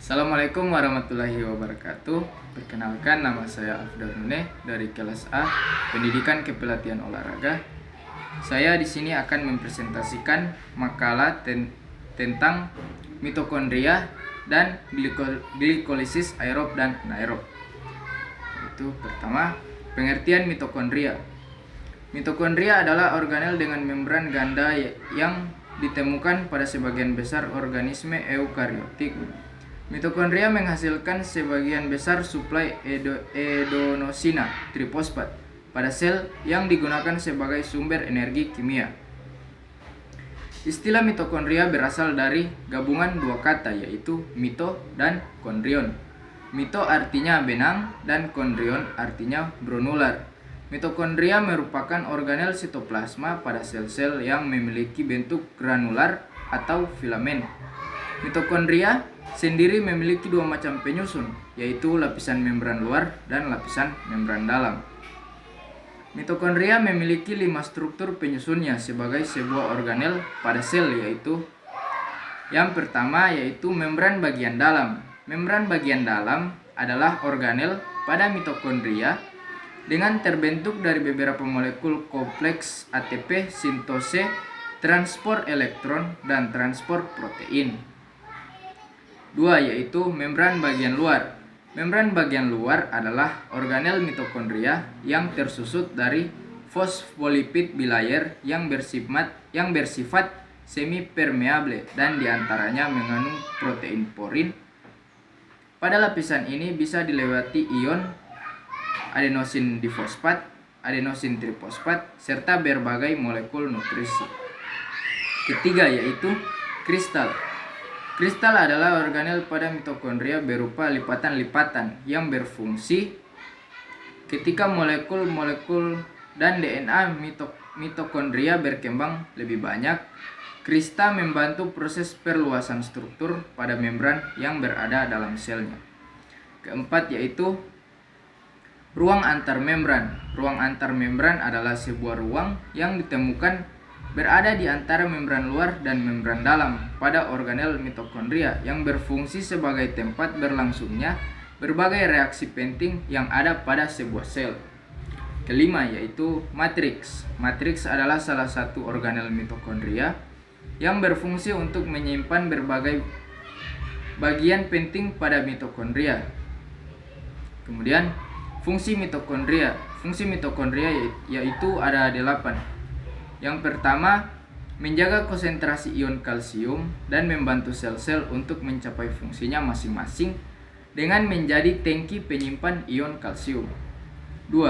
Assalamualaikum warahmatullahi wabarakatuh. Perkenalkan, nama saya Afdal Nune dari kelas A Pendidikan Kepelatihan Olahraga. Saya di sini akan mempresentasikan makalah tentang mitokondria dan glikolisis aerob dan anaerob. Itu pertama, pengertian mitokondria. Mitokondria adalah organel dengan membran ganda yang ditemukan pada sebagian besar organisme eukariotik. Mitokondria menghasilkan sebagian besar suplai adenosina trifosfat pada sel yang digunakan sebagai sumber energi kimia. Istilah mitokondria berasal dari gabungan dua kata, yaitu mito dan kondrion. Mito artinya benang dan kondrion artinya granular. Mitokondria merupakan organel sitoplasma pada sel-sel yang memiliki bentuk granular atau filamen. Mitokondria sendiri memiliki dua macam penyusun, yaitu lapisan membran luar dan lapisan membran dalam. Mitokondria memiliki 5 struktur penyusunnya sebagai sebuah organel pada sel, yaitu yang pertama yaitu membran bagian dalam. Membran bagian dalam adalah organel pada mitokondria dengan terbentuk dari beberapa molekul kompleks ATP, sintose, transport elektron, dan transport protein. 2 yaitu membran bagian luar. Membran bagian luar adalah organel mitokondria yang tersusun dari fosfolipid bilayer yang bersifat semi permeable dan diantaranya mengandung protein porin. Pada lapisan ini bisa dilewati ion adenosin difosfat, adenosin trifosfat, serta berbagai molekul nutrisi. Ketiga yaitu kristal. Kristal adalah organel pada mitokondria berupa lipatan-lipatan yang berfungsi ketika molekul-molekul dan DNA mitokondria berkembang lebih banyak. Kristal membantu proses perluasan struktur pada membran yang berada dalam selnya. Keempat yaitu ruang antar membran. Ruang antar membran adalah sebuah ruang yang ditemukan berada di antara membran luar dan membran dalam pada organel mitokondria yang berfungsi sebagai tempat berlangsungnya berbagai reaksi penting yang ada pada sebuah sel. Kelima yaitu matriks. Matriks adalah salah satu organel mitokondria yang berfungsi untuk menyimpan berbagai bagian penting pada mitokondria. Kemudian fungsi mitokondria. Fungsi mitokondria yaitu ada 8. Yang pertama, menjaga konsentrasi ion kalsium dan membantu sel-sel untuk mencapai fungsinya masing-masing dengan menjadi tangki penyimpan ion kalsium. 2.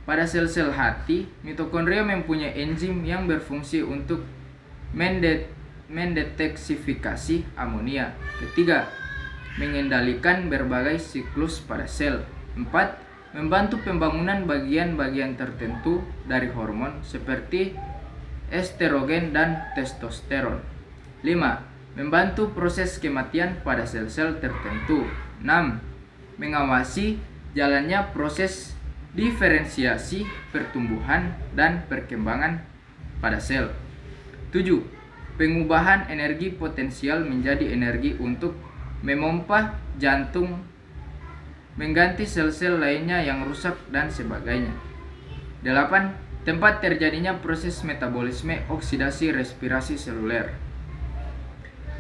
Pada sel-sel hati, mitokondria mempunyai enzim yang berfungsi untuk mendeteksifikasi amonia. Ketiga, mengendalikan berbagai siklus pada sel. 4. Membantu pembangunan bagian-bagian tertentu dari hormon seperti estrogen dan testosteron. 5. Membantu proses kematian pada sel-sel tertentu. 6. Mengawasi jalannya proses diferensiasi, pertumbuhan, dan perkembangan pada sel. 7. Pengubahan energi potensial menjadi energi untuk memompa jantung, mengganti sel-sel lainnya yang rusak, dan sebagainya. 8. Tempat terjadinya proses metabolisme oksidasi respirasi seluler.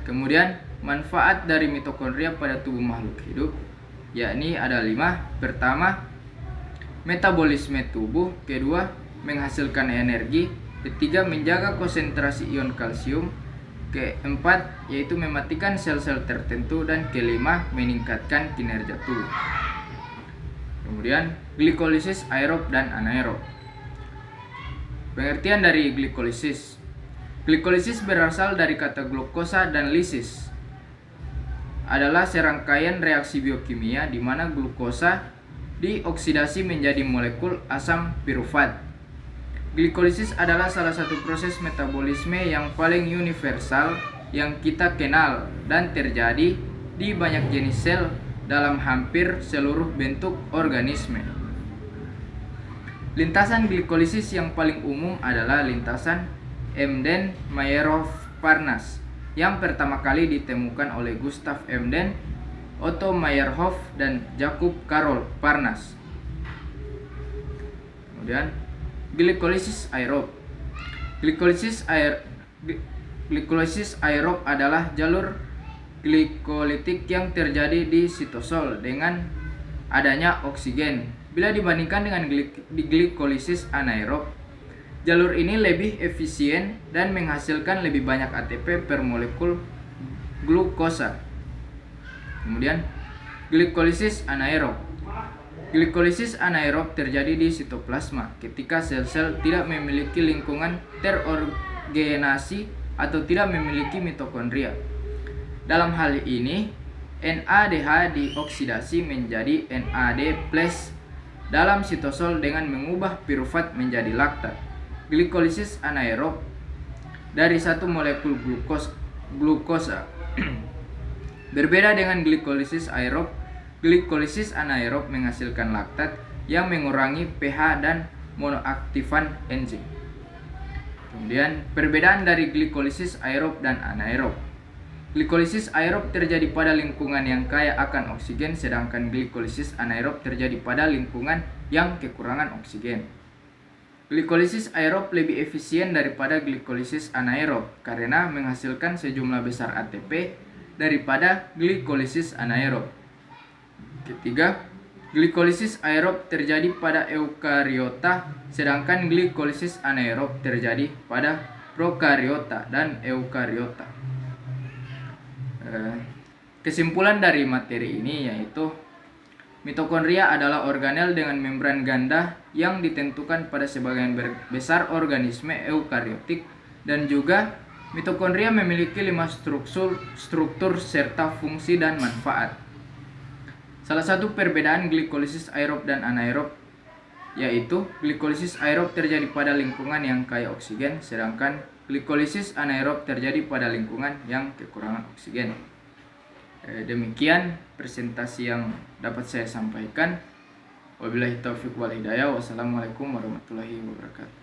Kemudian manfaat dari mitokondria pada tubuh makhluk hidup yakni ada 5. Pertama, metabolisme tubuh. Kedua, menghasilkan energi. Ketiga, menjaga konsentrasi ion kalsium. Keempat, yaitu mematikan sel-sel tertentu. Dan kelima, meningkatkan kinerja tubuh. Kemudian glikolisis aerob dan anaerob. Pengertian dari glikolisis. Glikolisis berasal dari kata glukosa dan lisis. Adalah serangkaian reaksi biokimia di mana glukosa dioksidasi menjadi molekul asam pirufat. Glikolisis adalah salah satu proses metabolisme yang paling universal yang kita kenal dan terjadi di banyak jenis sel dalam hampir seluruh bentuk organisme. Lintasan glikolisis yang paling umum adalah lintasan Emden-Majerov-Parnas yang pertama kali ditemukan oleh Gustav Emden Otto Meyerhof dan Jakub Karol Parnas. Kemudian glikolisis aerob. Glikolisis aerob adalah jalur glikolitik yang terjadi di sitosol dengan adanya oksigen. Bila dibandingkan dengan glikolisis anaerob, jalur ini lebih efisien dan menghasilkan lebih banyak ATP per molekul glukosa. Kemudian glikolisis anaerob. Glikolisis anaerob terjadi di sitoplasma ketika sel-sel tidak memiliki lingkungan terorganisasi atau tidak memiliki mitokondria. Dalam hal ini, NADH dioksidasi menjadi NAD+ dalam sitosol dengan mengubah pirufat menjadi laktat. Glikolisis anaerob dari satu molekul glukosa. Berbeda dengan glikolisis aerob, glikolisis anaerob menghasilkan laktat yang mengurangi pH dan monoaktifan enzim. Kemudian, perbedaan dari glikolisis aerob dan anaerob. Glikolisis aerob terjadi pada lingkungan yang kaya akan oksigen, sedangkan glikolisis anaerob terjadi pada lingkungan yang kekurangan oksigen. Glikolisis aerob lebih efisien daripada glikolisis anaerob karena menghasilkan sejumlah besar ATP daripada glikolisis anaerob. Ketiga, glikolisis aerob terjadi pada eukariota, sedangkan glikolisis anaerob terjadi pada prokariota dan eukariota. Kesimpulan dari materi ini yaitu mitokondria adalah organel dengan membran ganda yang ditentukan pada sebagian besar organisme eukariotik, dan juga mitokondria memiliki 5 struktur serta fungsi dan manfaat. Salah satu perbedaan glikolisis aerob dan anaerob yaitu glikolisis aerob terjadi pada lingkungan yang kaya oksigen, sedangkan glikolisis anaerob terjadi pada lingkungan yang kekurangan oksigen. Demikian presentasi yang dapat saya sampaikan. Wabillahi taufiq wal hidayah. Wassalamualaikum warahmatullahi wabarakatuh.